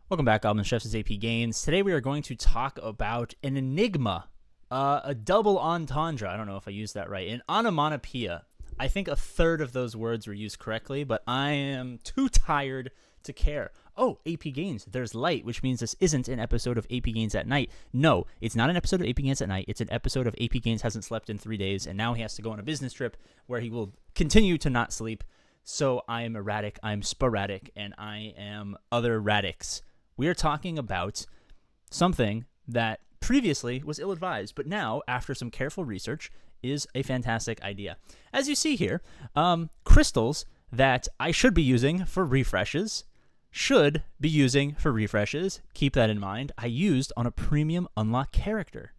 Welcome back, Goblin Chefs. It's APGAINS. Today we are going to talk about an enigma, a double entendre. I don't know if I used that right. An onomatopoeia. I think a third of those words were used correctly, but I am too tired to care. Oh, APGAINS. There's light, which means this isn't an episode of APGAINS at night. No, it's not an episode of APGAINS at night. It's an episode of APGAINS hasn't slept in 3 days, and now he has to go on a business trip where he will continue to not sleep. So I am erratic, I'm sporadic, and I am other radix. We are talking about something that previously was ill-advised, but now, after some careful research, is a fantastic idea. As you see here, crystals that I should be using for refreshes, keep that in mind, I used on a premium unlock character.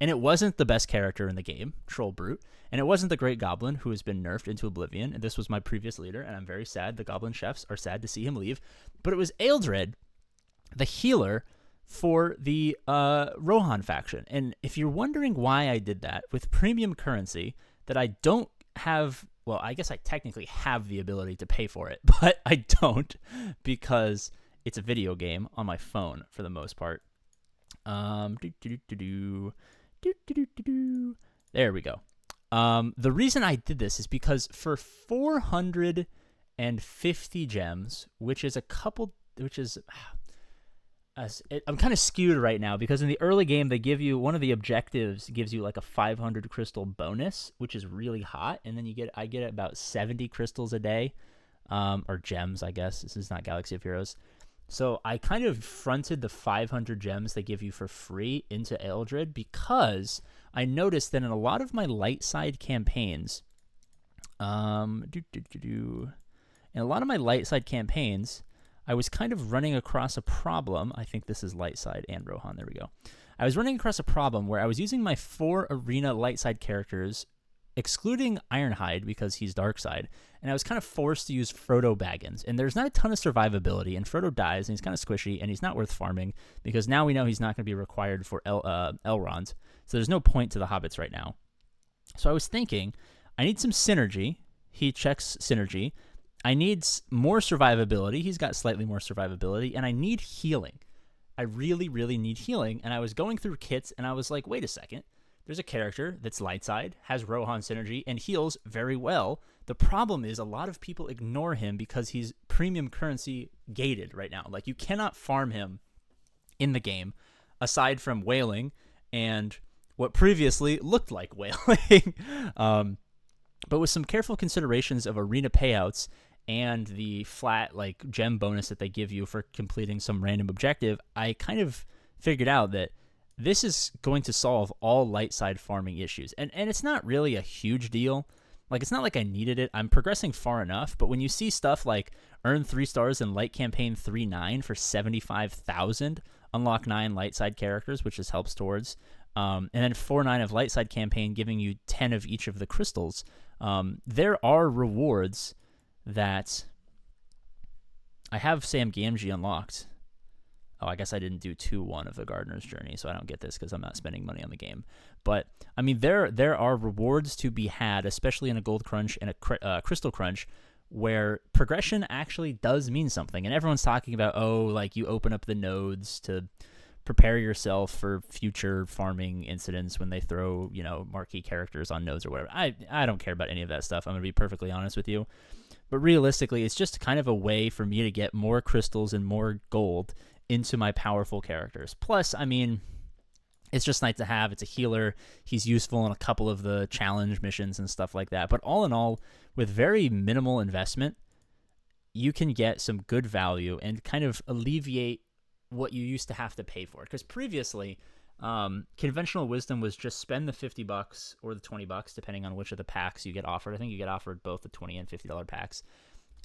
And it wasn't the best character in the game, Troll Brute, and it wasn't the Great Goblin, who has been nerfed into oblivion, and this was my previous leader, and I'm very sad. The Goblin Chefs are sad to see him leave. But it was Ealdred, the healer for the Rohan faction. And if you're wondering why I did that with premium currency that I don't have, well, I guess I technically have the ability to pay for it, but I don't because it's a video game on my phone for the most part. There we go. The reason I did this is because for 450 gems, I'm kind of skewed right now because in the early game they give you one of the objectives gives you like a 500 crystal bonus, which is really hot, and then I get about 70 crystals a day, or gems, I guess. This is not Galaxy of Heroes. So I kind of fronted the 500 gems they give you for free into Ealdred because I noticed that in a lot of my light side campaigns, I was kind of running across a problem. I think this is light side and Rohan. There we go. I was running across a problem where I was using my 4 arena light side characters, excluding Ironhide because he's dark side, and I was kind of forced to use Frodo Baggins. And there's not a ton of survivability, and Frodo dies, and he's kind of squishy, and he's not worth farming because now we know he's not going to be required for Elrond. So there's no point to the hobbits right now. So I was thinking, I need some synergy. He checks synergy. I need more survivability. He's got slightly more survivability, and I need healing. I really, really need healing. And I was going through kits, and I was like, wait a second. There's a character that's light side, has Rohan synergy, and heals very well. The problem is a lot of people ignore him because he's premium currency gated right now. Like, you cannot farm him in the game aside from whaling and what previously looked like whaling. But with some careful considerations of arena payouts and the flat like gem bonus that they give you for completing some random objective, I kind of figured out that this is going to solve all light side farming issues. And it's not really a huge deal. Like, it's not like I needed it. I'm progressing far enough. But when you see stuff like earn 3 stars in light campaign 3-9 for 75,000, unlock 9 light side characters, which this helps towards, and then 4-9 of light side campaign giving you 10 of each of the crystals, there are rewards that I have Sam Gamgee unlocked. Oh, I guess I didn't do 2-1 of the Gardener's Journey, so I don't get this because I'm not spending money on the game. But, I mean, there are rewards to be had, especially in a Gold Crunch and a Crystal Crunch, where progression actually does mean something. And everyone's talking about, oh, like, you open up the nodes to prepare yourself for future farming incidents when they throw, marquee characters on nodes or whatever. I don't care about any of that stuff. I'm going to be perfectly honest with you. But realistically, it's just kind of a way for me to get more crystals and more gold into my powerful characters. Plus, I mean, it's just nice to have. It's a healer. He's useful in a couple of the challenge missions and stuff like that. But all in all, with very minimal investment, you can get some good value and kind of alleviate what you used to have to pay for. Because previously, conventional wisdom was just spend the $50 or the $20, depending on which of the packs you get offered. I think you get offered both the $20 and $50 packs,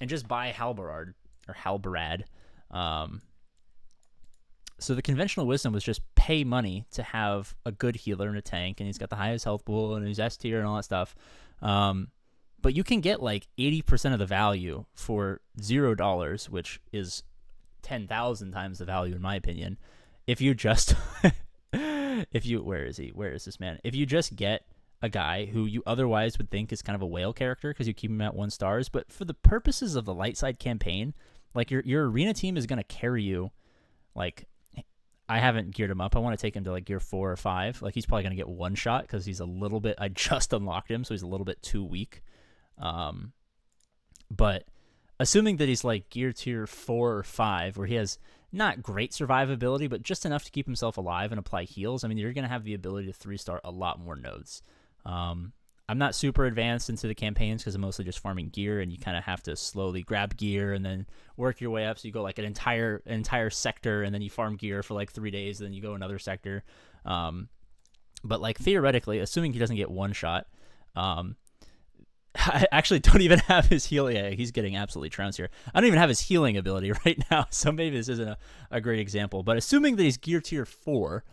and just buy Halberad. So the conventional wisdom was just pay money to have a good healer and a tank, and he's got the highest health pool, and he's S tier and all that stuff. But you can get like 80% of the value for $0, which is 10,000 times the value in my opinion. If you just, where is he? Where is this man? If you just get a guy who you otherwise would think is kind of a whale character because you keep him at 1 stars, but for the purposes of the light side campaign, like your arena team is going to carry you Like, I haven't geared him up. I want to take him to like gear 4 or 5. Like, he's probably going to get one shot because he's a little bit, I just unlocked him, so he's a little bit too weak. But assuming that he's like gear tier 4 or 5, where he has not great survivability, but just enough to keep himself alive and apply heals, I mean, you're going to have the ability to 3-star a lot more nodes. I'm not super advanced into the campaigns because I'm mostly just farming gear, and you kind of have to slowly grab gear and then work your way up. So you go like an entire sector, and then you farm gear for like 3 days, and then you go another sector. But like theoretically, assuming he doesn't get one shot, I actually don't even have his healing. Yeah, he's getting absolutely trounced here. I don't even have his healing ability right now, so maybe this isn't a great example. But assuming that he's gear tier 4,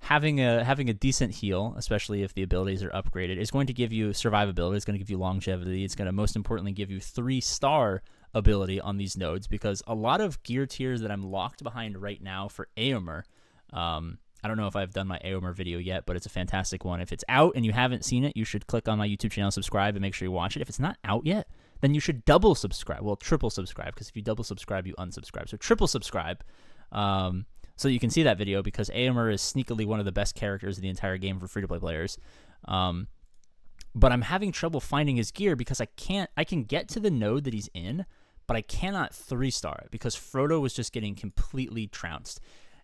having a decent heal, especially if the abilities are upgraded, is going to give you survivability. It's going to give you longevity. It's going to most importantly give you 3-star ability on these nodes, because a lot of gear tiers that I'm locked behind right now for AOMer, I don't know if I've done my AOMer video yet, but it's a fantastic one. If it's out and you haven't seen it, you should click on my YouTube channel, subscribe, and make sure you watch it. If it's not out yet, then you should double subscribe. Well, triple subscribe, because if you double subscribe, you unsubscribe. So triple subscribe. So you can see that video, because AOMer is sneakily one of the best characters in the entire game for free-to-play players. But I'm having trouble finding his gear because I can get to the node that he's in, but I cannot 3-star it because Frodo was just getting completely trounced.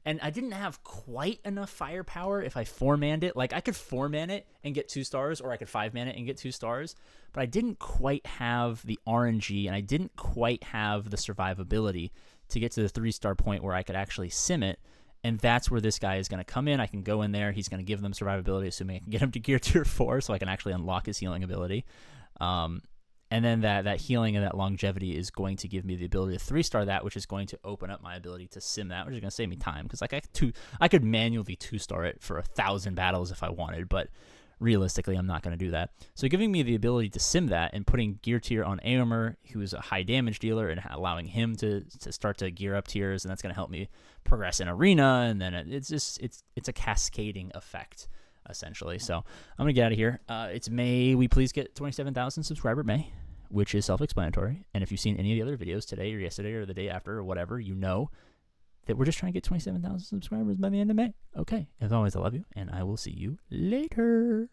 And I didn't have quite enough firepower if I 4-manned it. Like, I could 4-man it and get 2 stars, or I could 5-man it and get 2 stars, but I didn't quite have the RNG, and I didn't quite have the survivability to get to the 3-star point where I could actually sim it. And that's where this guy is going to come in. I can go in there. He's going to give them survivability, assuming I can get him to gear tier 4, so I can actually unlock his healing ability. And then that healing and that longevity is going to give me the ability to 3-star that, which is going to open up my ability to sim that, which is going to save me time. Because like I could manually 2-star it for 1,000 battles if I wanted, but realistically, I'm not going to do that. So giving me the ability to sim that and putting gear tier on AOMer, who's a high damage dealer, and allowing him to start to gear up tiers, and that's going to help me progress in arena, and then it's a cascading effect, essentially. So I'm going to get out of here. It's May. We please get 27,000 subscriber May, which is self-explanatory. And if you've seen any of the other videos today or yesterday or the day after or whatever, you know that we're just trying to get 27,000 subscribers by the end of May. Okay. As always, I love you, and I will see you later.